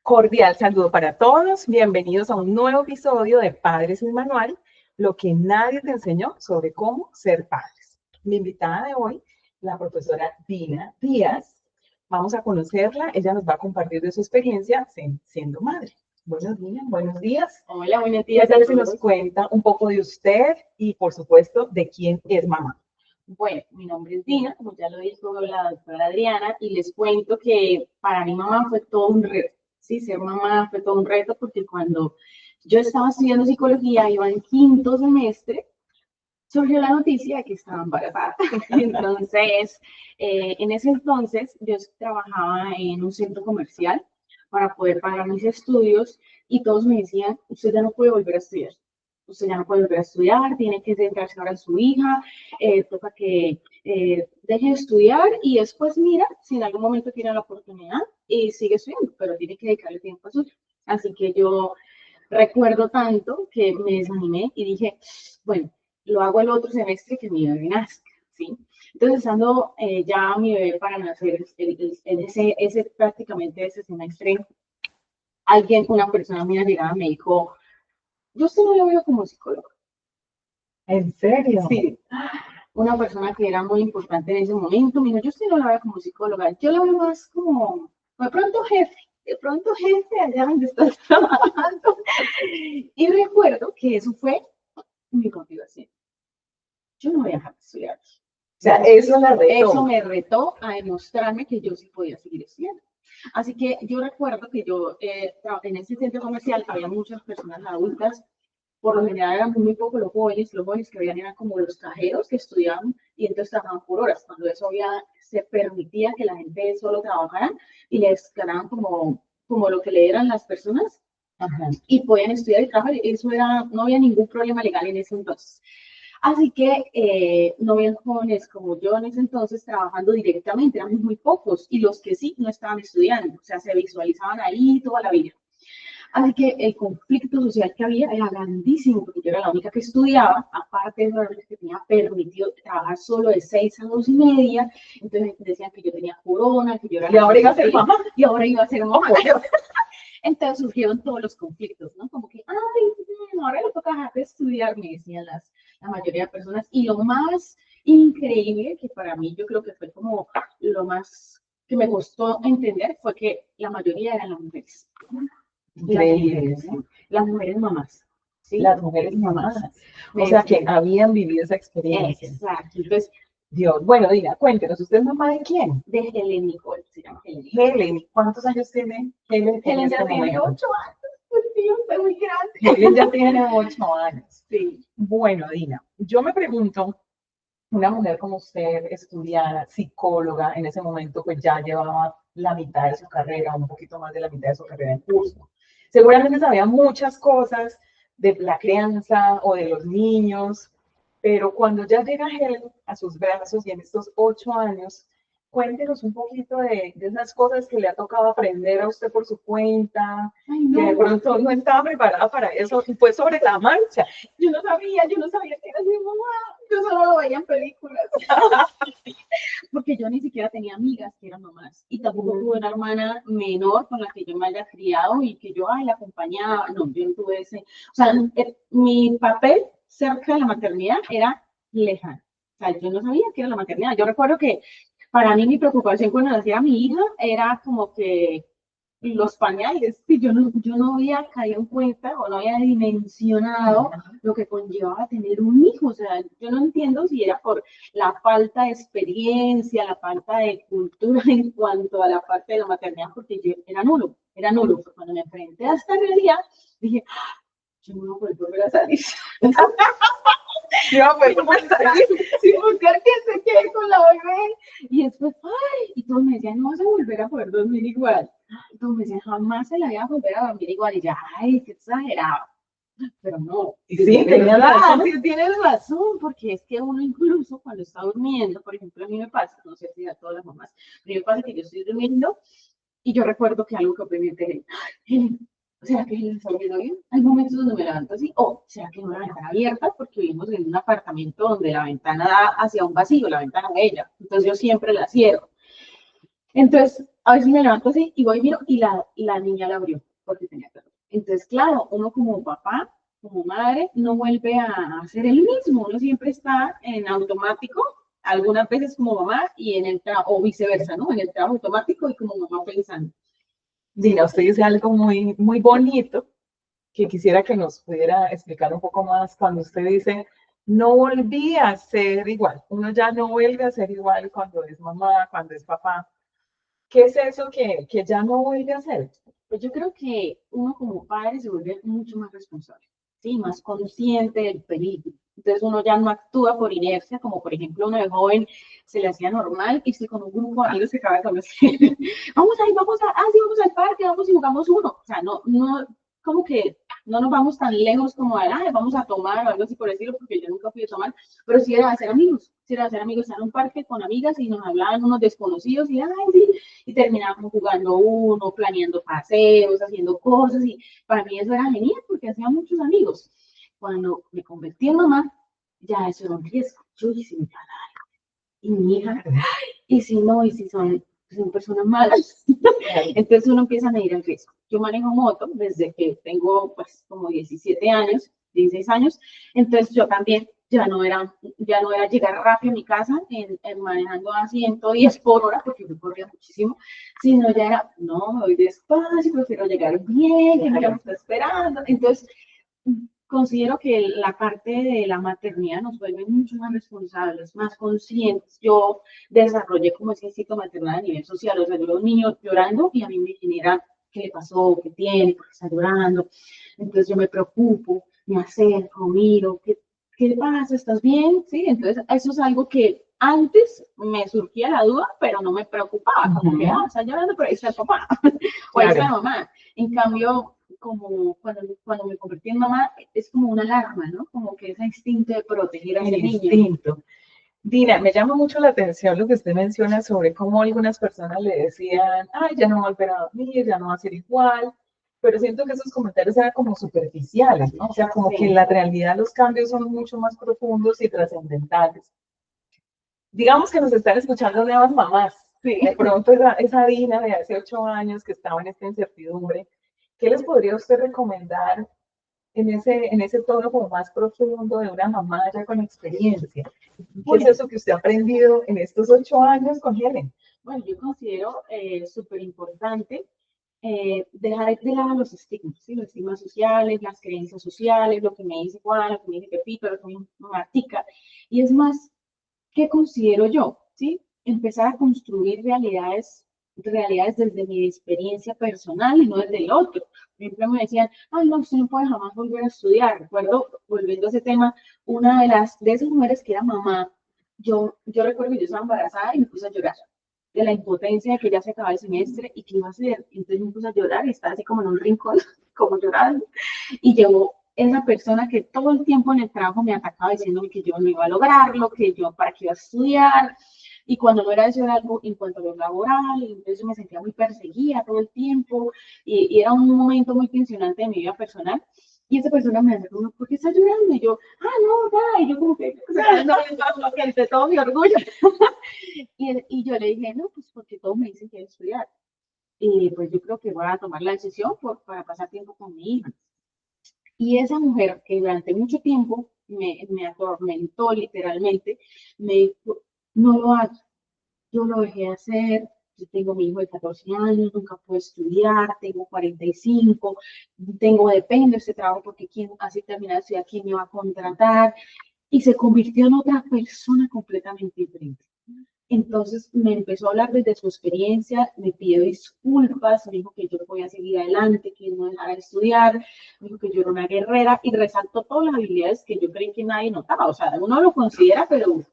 Cordial saludo para todos. Bienvenidos a un nuevo episodio de Padres sin Manual, lo que nadie te enseñó sobre cómo ser padres. Mi invitada de hoy, la profesora Dina Díaz. Vamos a conocerla. Ella nos va a compartir de su experiencia siendo madre. Buenos días, buenos días. Hola, buenos días. ¿Qué tal si nos cuenta un poco de usted y, por supuesto, de quién es mamá? Bueno, mi nombre es Dina, como ya lo dijo la doctora Adriana, y les cuento que para mi mamá fue todo un reto. Sí, ser mamá fue todo un reto porque cuando yo estaba estudiando psicología, iba en quinto semestre, surgió la noticia de que estaba embarazada. Entonces, en ese entonces yo trabajaba en un centro comercial para poder pagar mis estudios y todos me decían, usted ya no puede volver a estudiar. Usted ya no puede volver a estudiar, tiene que centrarse ahora en su hija, toca que deje de estudiar y después mira si en algún momento tiene la oportunidad y sigue estudiando, pero tiene que dedicarle tiempo a su hija. Así que yo recuerdo tanto que me desanimé y dije, bueno, lo hago el otro semestre que mi bebé nazca, ¿sí? Entonces, estando ya mi bebé para nacer, prácticamente ese semestre, una persona muy allegada me dijo, yo usted no lo veo como psicólogo. ¿En serio? Sí. Una persona que era muy importante en ese momento me dijo, yo usted no la veo como psicóloga, yo la veo más como, de pronto jefe allá donde estás trabajando. Y recuerdo que eso fue mi motivación. Yo no voy a dejar de estudiar. O sea, eso la retó. Eso me retó a demostrarme que yo sí podía seguir estudiando. Así que yo recuerdo que yo en ese centro comercial había muchas personas adultas, por lo general eran muy pocos los jóvenes que habían eran como los cajeros que estudiaban y entonces trabajaban por horas, cuando eso se permitía que la gente solo trabajara y les ganaban como lo que le dieran las personas. Ajá. Y podían estudiar y trabajar, eso no había ningún problema legal en ese entonces. Así que no habían jóvenes como yo en ese entonces trabajando directamente, éramos muy pocos, y los que sí no estaban estudiando, o sea, se visualizaban ahí toda la vida. Así que el conflicto social que había era grandísimo, porque yo era la única que estudiaba, aparte de eso, que tenía permitido trabajar solo de 6 a 2:30, entonces decían que yo tenía corona, que yo era... Y ahora iba a ser mamá. Y ahora iba a ser mamá. Entonces surgieron todos los conflictos, ¿no? Como que, ay, ahora le toca dejar de estudiar, me decían la mayoría de personas. Y lo más increíble, que para mí yo creo que fue como lo más que me costó entender, fue que la mayoría eran las mujeres. Increíble, ¿no? Las mujeres mamás. ¿Sí? Las mujeres mamás. O sea, que habían vivido esa experiencia. Exacto. Entonces, Dios, bueno, Dina, cuéntenos, ¿usted es mamá de quién? De Helen Nicole, se llama Helen. Helen, ¿cuántos años tiene Helen? Helen ya tiene 8 años. Dios, es muy grande. Helen ya tiene 8 años. Sí. Bueno, Dina, yo me pregunto, una mujer como usted, estudiada, psicóloga, en ese momento pues ya llevaba la mitad de su carrera, un poquito más de la mitad de su carrera en curso. Seguramente sabía muchas cosas de la crianza o de los niños, pero cuando ya llega Helen a sus brazos y en estos 8 años, cuéntenos un poquito de esas cosas que le ha tocado aprender a usted por su cuenta, que de pronto no estaba preparada para eso, y fue sobre la marcha. Yo no sabía que era mi mamá, yo solo lo veía en películas. Porque yo ni siquiera tenía amigas que eran mamás, y tampoco tuve una hermana menor con la que yo me haya criado y que yo, la acompañaba, no, yo no tuve ese, o sea, mi papel cerca de la maternidad era lejano, o sea, yo no sabía qué era la maternidad. Yo recuerdo que para mí mi preocupación cuando nacía mi hija era como que los pañales, que yo no había caído en cuenta o no había dimensionado lo que conllevaba tener un hijo. O sea, yo no entiendo si era por la falta de experiencia, la falta de cultura en cuanto a la parte de la maternidad, porque yo era nulo. Cuando me enfrenté a esta realidad, dije, yo no voy a poder volver a salir. Sí, buscar que se quede con la bebé. Y después, y todos me decían, no vas a volver a poder dormir igual. Y todos me decían, jamás se la iba a volver a dormir igual. Y ya, qué exagerado. Pero no. Sí, tienes razón, porque es que uno incluso cuando está durmiendo, por ejemplo, a mí me pasa, no sé si a todas las mamás, pero me pasa que yo estoy durmiendo y yo recuerdo que algo que aprendí de ¿será que se está durmiendo bien? Hay momentos donde me levanto así, o ¿será que no la ventana abierta? Porque vivimos en un apartamento donde la ventana da hacia un vacío, la ventana de ella. Entonces yo siempre la cierro. Entonces, a veces me levanto así y voy y miro y la niña la abrió porque tenía calor. Entonces, claro, uno como papá, como madre, no vuelve a hacer el mismo, uno siempre está en automático, algunas veces como mamá y en el trabajo, o viceversa, ¿no? En el trabajo automático y como mamá pensando. Dina, usted dice algo muy, muy bonito que quisiera que nos pudiera explicar un poco más cuando usted dice, no volví a ser igual. Uno ya no vuelve a ser igual cuando es mamá, cuando es papá. ¿Qué es eso que ya no vuelve a ser? Pues yo creo que uno como padre se vuelve mucho más responsable, ¿sí? Más consciente del peligro. Entonces uno ya no actúa por inercia, como por ejemplo uno de joven se le hacía normal y si con un grupo de amigos se acaba de conocer, vamos a ir, sí, vamos al parque, vamos y jugamos uno. O sea, no, como que no nos vamos tan lejos como a, vamos a tomar o algo así por decirlo, porque yo nunca fui a tomar, pero sí era hacer amigos, sí era hacer amigos, estar en un parque con amigas y nos hablaban unos desconocidos y, sí, y terminábamos jugando uno, planeando paseos, haciendo cosas, y para mí eso era genial porque hacía muchos amigos. Cuando me convertí en mamá, ya eso era un riesgo. Yo hice mi padre y mi hija, y si no, y si son personas malas, entonces uno empieza a medir el riesgo. Yo manejo moto desde que tengo pues como 17 años, 16 años, entonces yo también ya no era llegar rápido a mi casa manejando a 110 por hora, porque yo corría muchísimo, sino ya era, no, me voy despacio, prefiero llegar bien, que me está esperando. Entonces, considero que la parte de la maternidad nos vuelve mucho más responsables, más conscientes. Yo desarrollé como ese instinto maternal a nivel social, o sea, yo veo a un niño llorando y a mí me genera qué le pasó, qué tiene, por qué está llorando. Entonces yo me preocupo, me acerco, miro, ¿qué pasa? ¿Estás bien? Sí, entonces eso es algo que antes me surgía la duda, pero no me preocupaba, como que, está llorando, pero ahí está el papá, o ahí está la mamá. En cambio, como cuando me convertí en mamá, es como una alarma, ¿no? Como que ese instinto de proteger a ese niño. Instinto. Dina, me llama mucho la atención lo que usted menciona sobre cómo algunas personas le decían, ay, ya no va a volver a dormir, ya no va a ser igual, pero siento que esos comentarios eran como superficiales, ¿no? O sea, como que en la realidad los cambios son mucho más profundos y trascendentales. Digamos que nos están escuchando nuevas mamás. Sí. De pronto esa Dina de hace 8 años que estaba en esta incertidumbre, ¿qué les podría usted recomendar en ese tono como más profundo de una mamá ya con experiencia? ¿Qué es eso que usted ha aprendido en estos 8 años con Helen? Bueno, yo considero súper importante dejar de lado los estigmas, ¿sí? Los estigmas sociales, las creencias sociales, lo que me dice Juan, lo que me dice Pepito, lo que me dice Martica. Y es más, ¿qué considero yo? ¿Sí? Empezar a construir realidades desde mi experiencia personal y no desde el otro. Siempre me decían, ay, no, usted no puede jamás volver a estudiar. Recuerdo, volviendo a ese tema, una de esas mujeres que era mamá, yo recuerdo que yo estaba embarazada y me puse a llorar de la impotencia de que ya se acababa el semestre y que iba a hacer. Entonces me puse a llorar y estaba así como en un rincón, como llorando. Y llegó esa persona que todo el tiempo en el trabajo me atacaba diciéndome que yo no iba a lograrlo, que yo para qué iba a estudiar, y cuando no era eso era algo en cuanto a lo laboral, y entonces yo me sentía muy perseguida todo el tiempo, y era un momento muy tensionante de mi vida personal, y esa persona me dice, ¿por qué estás llorando? Y yo, no, nada, y yo como que, no, que entre todo mi orgullo, y yo le dije, no, pues porque todos me dicen que estudiar, y pues yo creo que voy a tomar la decisión para pasar tiempo con mi hija. Y esa mujer que durante mucho tiempo me atormentó literalmente, me dijo, no lo hagas, yo lo dejé de hacer, yo tengo mi hijo de 14 años, nunca puedo estudiar, tengo 45, depende de este trabajo porque quién hace terminar de estudiar, quién me va a contratar, y se convirtió en otra persona completamente diferente. Entonces me empezó a hablar desde su experiencia, me pidió disculpas, me dijo que yo podía seguir adelante, que no dejara de estudiar, me dijo que yo era una guerrera y resaltó todas las habilidades que yo creí que nadie notaba. O sea, uno lo considera, pero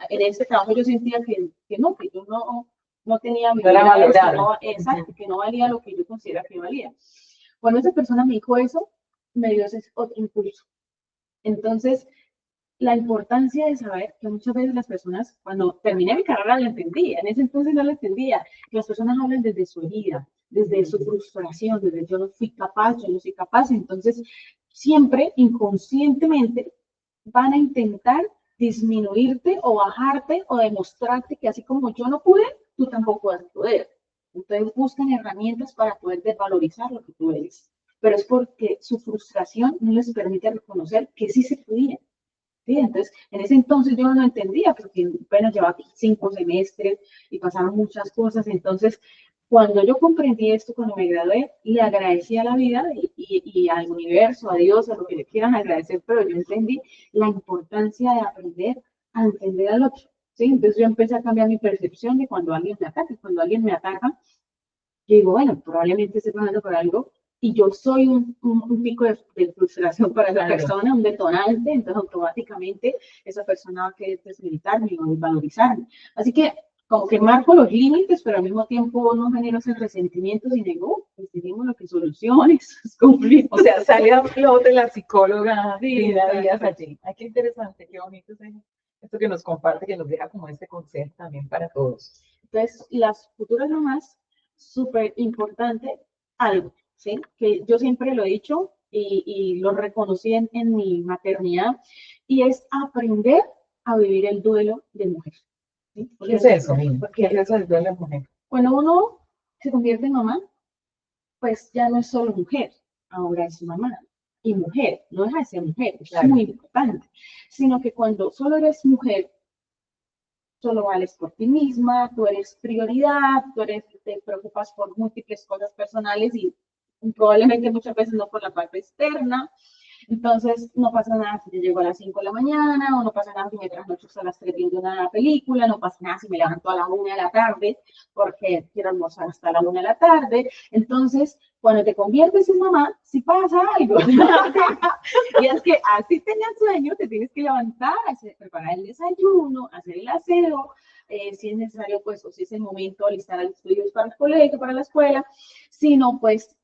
en este trabajo yo sentía que no, que yo no tenía habilidades, que no valía lo que yo consideraba que valía. Cuando esa persona me dijo eso, me dio ese otro impulso. Entonces, la importancia de saber que muchas veces las personas, cuando terminé mi carrera, lo entendía, en ese entonces no lo entendía, que las personas hablan desde su herida, desde su frustración, desde yo no fui capaz, yo no soy capaz, entonces siempre inconscientemente van a intentar disminuirte o bajarte o demostrarte que así como yo no pude, tú tampoco vas a poder. Entonces buscan herramientas para poder desvalorizar lo que tú eres. Pero es porque su frustración no les permite reconocer que sí se podía. ¿Sí? Entonces, en ese entonces yo no entendía, porque apenas llevaba 5 semestres y pasaron muchas cosas. Entonces, cuando yo comprendí esto, cuando me gradué, le agradecí a la vida y al universo, a Dios, a lo que le quieran agradecer, pero yo entendí la importancia de aprender a entender al otro. ¿Sí? Entonces yo empecé a cambiar mi percepción de cuando alguien me ataca. Cuando alguien me ataca, yo digo, bueno, probablemente esté pasando por algo y yo soy un pico de frustración para esa persona, un detonante, entonces automáticamente esa persona va a querer desmilitarme y va a desvalorizarme. Así que como que marco los límites, pero al mismo tiempo no genero ese resentimiento, sino digo, pues tenemos lo que soluciones, conflictos. O sea, sale a flote la psicóloga Sí, Dina Díaz allí. Ay, qué interesante, qué bonito esto que nos comparte, que nos deja como este consejo también para todos. Entonces, las futuras mamás, súper importante algo, ¿sí? Que yo siempre lo he dicho y lo reconocí en mi maternidad, y es aprender a vivir el duelo de mujer. ¿Sí? ¿Qué es eso, Nina? ¿Qué es Porque eso del duelo de la mujer? cuando uno se convierte en mamá, pues ya no es solo mujer, ahora es mamá. Y mujer, no deja de ser mujer, es Claro. muy importante, sino que cuando solo eres mujer, solo vales por ti misma, tú eres prioridad, te preocupas por múltiples cosas personales y probablemente muchas veces no por la parte externa. Entonces, no pasa nada si yo llego a las 5 de la mañana, o no pasa nada si me trasnocho hasta las 3 viendo una película, no pasa nada si me levanto a la 1 de la tarde porque quiero almorzar hasta la 1 de la tarde. Entonces, cuando te conviertes en mamá, sí pasa algo. Y es que así tenías sueño, te tienes que levantar, preparar el desayuno, hacer el aseo, si es necesario, pues, o si es el momento, alistar a los estudios para el colegio, para la escuela, sino pues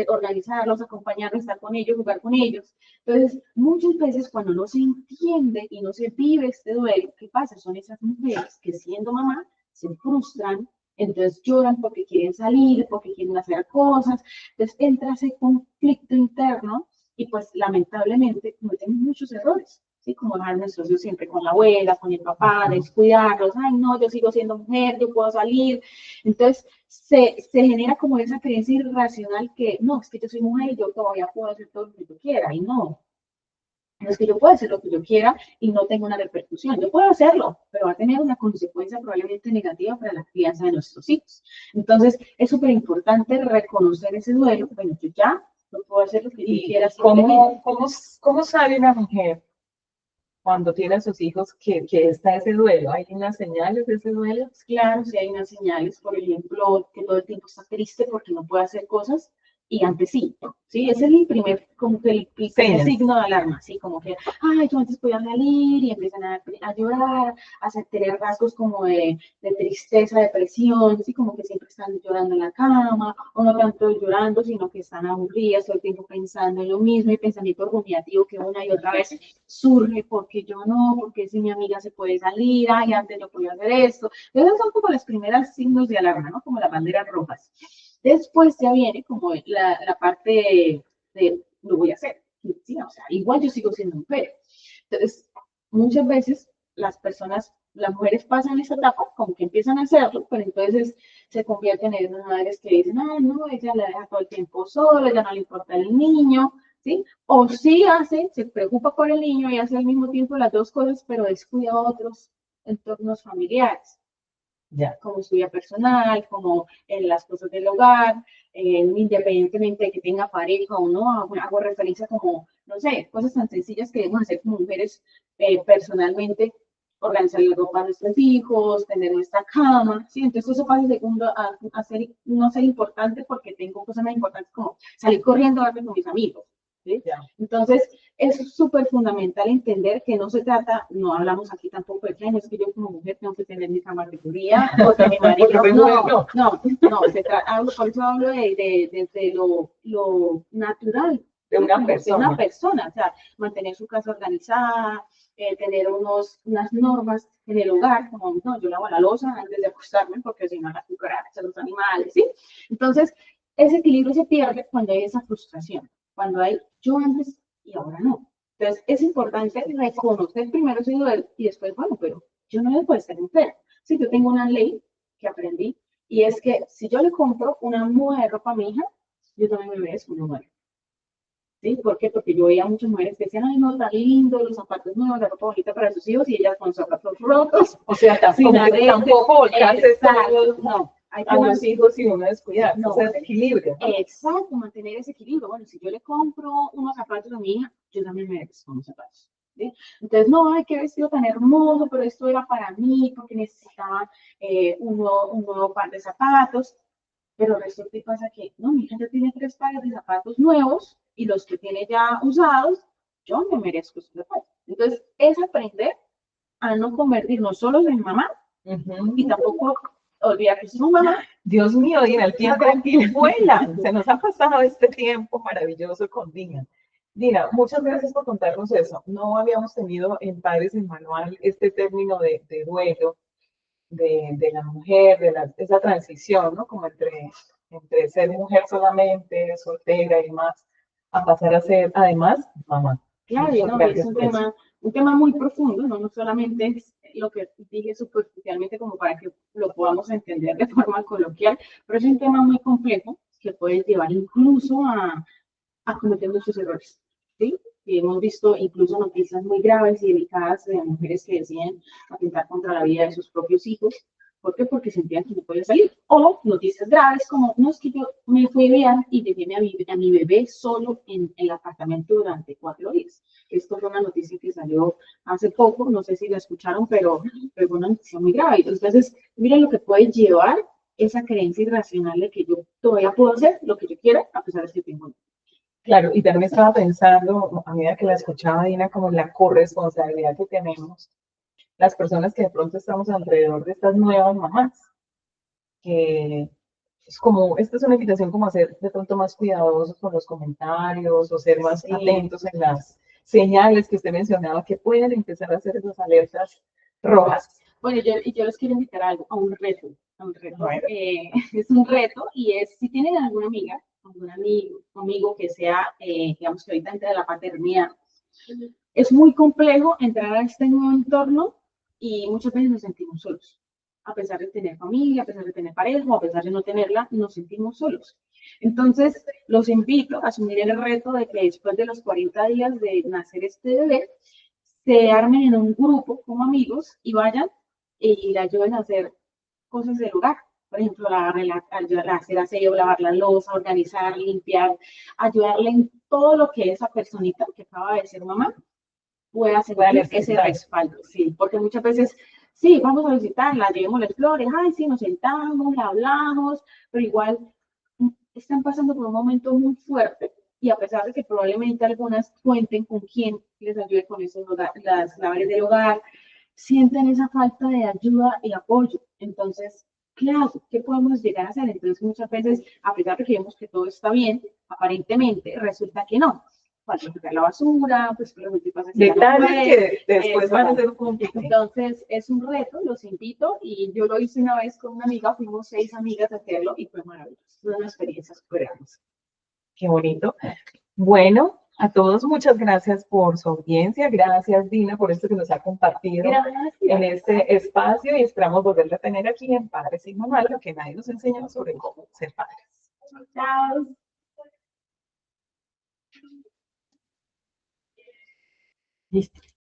organizarlos, acompañarlos, estar con ellos, jugar con ellos. Entonces, muchas veces cuando no se entiende y no se vive este duelo, ¿qué pasa? Son esas mujeres que siendo mamá se frustran, entonces lloran porque quieren salir, porque quieren hacer cosas, entonces entra ese conflicto interno y pues lamentablemente cometemos muchos errores. ¿Sí? Como dejar nuestros hijos siempre con la abuela, con el papá, descuidarlos, ay no, yo sigo siendo mujer, yo puedo salir. Entonces se genera como esa creencia irracional que no, es que yo soy mujer y yo todavía puedo hacer todo lo que yo quiera, y no. No es que yo pueda hacer lo que yo quiera y no tenga una repercusión. Yo puedo hacerlo, pero va a tener una consecuencia probablemente negativa para la crianza de nuestros hijos. Entonces, es súper importante reconocer ese duelo. Bueno, yo ya no puedo hacer lo que yo quiera. ¿Cómo sabe una mujer cuando tiene a sus hijos que está ese duelo? ¿Hay unas señales de ese duelo? Claro, si hay unas señales, por ejemplo, que todo el tiempo está triste porque no puede hacer cosas y antes sí, ¿sí? Ese es el primer, como que el primer signo de alarma, ¿sí? Como que, ay, yo antes podía salir y empiezan a llorar, a tener rasgos como de tristeza, depresión, ¿sí? Como que siempre están llorando en la cama, o no tanto llorando, sino que están aburridas todo el tiempo pensando en lo mismo y pensamiento rumiativo que una y otra vez surge, porque yo no, porque si mi amiga se puede salir, ay, antes yo podía hacer esto. Entonces son como los primeros signos de alarma, ¿no? Como las banderas rojas. Después ya viene como la parte de lo voy a hacer. ¿Sí? O sea, igual yo sigo siendo mujer. Entonces, muchas veces las mujeres pasan esa etapa, como que empiezan a hacerlo, pero entonces se convierten en unas madres que dicen, ah, no, ella la deja todo el tiempo sola, ya no le importa el niño, ¿sí? O sí hace, se preocupa por el niño y hace al mismo tiempo las dos cosas, pero descuida otros entornos familiares. Ya, como su vida personal, como en las cosas del hogar, independientemente de que tenga pareja o no, hago referencia como, no sé, cosas tan sencillas que debemos hacer como mujeres personalmente, organizar la ropa de nuestros hijos, tener nuestra cama, ¿sí? Entonces eso pasa segundo no ser importante porque tengo cosas más importantes como salir corriendo a verme con mis amigos, ¿sí? Yeah. Entonces, es súper fundamental entender que no se trata, no hablamos aquí tampoco de que no es que yo como mujer tengo que tener mi categoría, o que mi marido, por eso hablo de lo natural de una persona, o sea, mantener su casa organizada, tener unas normas en el hogar, como no, yo lavo la loza antes de acostarme porque si no las cucarachas, los animales, ¿sí? Entonces, ese equilibrio se pierde cuando hay esa frustración, cuando hay yo antes y ahora no. Entonces, es importante reconocer primero ese duelo y después, bueno, pero yo no debo de ser enfermo. Si yo tengo una ley que aprendí, Y es que si yo le compro una muda de ropa a mi hija, yo también me merezco una muda. ¿Sí? ¿Por qué? Porque yo veía muchas mujeres que decían, ay, no, tan lindo, los zapatos nuevos, la ropa bonita para sus hijos, y ellas con zapatos rotos, O sea, sin como que arete. tampoco volcarse Exacto, todo no. Hay que a los hijos y uno descuidar. no, O sea, es equilibrio, ¿no? exacto, mantener ese equilibrio. Bueno, si yo le compro unos zapatos a mi hija, yo también me merezco unos zapatos. ¿Sí? Entonces, no, ay, qué vestido tan hermoso, pero esto era para mí porque necesitaba un nuevo par de zapatos. Pero resulta y pasa que, no, mi hija ya tiene 3 pares de zapatos nuevos y los que tiene ya usados, yo me merezco esos zapatos. Entonces, es aprender a no convertirnos solos en mamá y tampoco olvidar que somos mamá. Dios mío, Dina, el tiempo vuela. Se nos ha pasado este tiempo maravilloso con Dina. Dina, muchas gracias por contarnos eso. No habíamos tenido en Padres en Manual este término de duelo de la mujer, esa transición, ¿no? Como entre ser mujer solamente, soltera y demás, a pasar a ser, además, mamá. Claro, Muchas no, y es gracias por eso. un tema muy profundo, ¿no? No solamente es lo que dije superficialmente como para que lo podamos entender de forma coloquial, pero es un tema muy complejo que puede llevar incluso a cometer muchos errores, ¿sí? Y hemos visto incluso noticias muy graves y delicadas de mujeres que deciden atentar contra la vida de sus propios hijos. ¿Por qué? Porque sentían que no podía salir. O noticias graves como, no, es que yo me fui de viaje y dejé a mi bebé solo en el apartamento durante 4 días. Esto fue una noticia que salió hace poco, no sé si la escucharon, pero fue una noticia muy grave. Entonces, miren lo que puede llevar esa creencia irracional de que yo todavía puedo hacer lo que yo quiera a pesar de que tengo. Claro, y también estaba pensando, a medida que la escuchaba, Dina, como la corresponsabilidad que tenemos las personas que de pronto estamos alrededor de estas nuevas mamás, que es como, esta es una invitación como a ser de pronto más cuidadosos con los comentarios o ser más Sí. atentos en las señales que usted mencionaba que pueden empezar a hacer esas alertas rojas. Bueno, yo les quiero invitar a algo, a un reto. A un reto. Bueno, Es un reto y es, si tienen alguna amiga, algún amigo que sea, digamos que ahorita entre la paternidad, es muy complejo entrar a este nuevo entorno y muchas veces nos sentimos solos. A pesar de tener familia, a pesar de tener pareja o a pesar de no tenerla, nos sentimos solos. Entonces, los invito a asumir el reto de que después de los 40 días de nacer este bebé, se armen en un grupo como amigos y vayan y le ayuden a hacer cosas del hogar. Por ejemplo, hacer aseo, lavar la loza, organizar, limpiar, ayudarle en todo lo que esa personita que acaba de ser mamá pueda sentir ese respaldo, sí, porque muchas veces, sí, vamos a visitarla, llevémosle flores, ay, sí, nos sentamos, le hablamos, pero igual están pasando por un momento muy fuerte y a pesar de que probablemente algunas cuenten con quien les ayude con esos, las labores del hogar, sienten esa falta de ayuda y apoyo. Entonces, ¿qué hago? ¿Qué podemos llegar a hacer? Entonces, muchas veces, a pesar de que vemos que todo está bien, aparentemente resulta que no. Cuando sacar la basura, pues lo que pasa es que detalles que después van a ser un conflicto. Entonces, es un reto, los invito, y yo lo hice una vez con una amiga, fuimos 6 amigas a hacerlo y fue maravilloso. Fue una experiencia súper hermosa. Qué bonito. Bueno, a todos muchas gracias por su audiencia. Gracias, Dina, por esto que nos ha compartido en este espacio y esperamos volverla a tener aquí en Padres y Mamás, lo que nadie nos enseñó sobre cómo ser padres. Chao. Listo.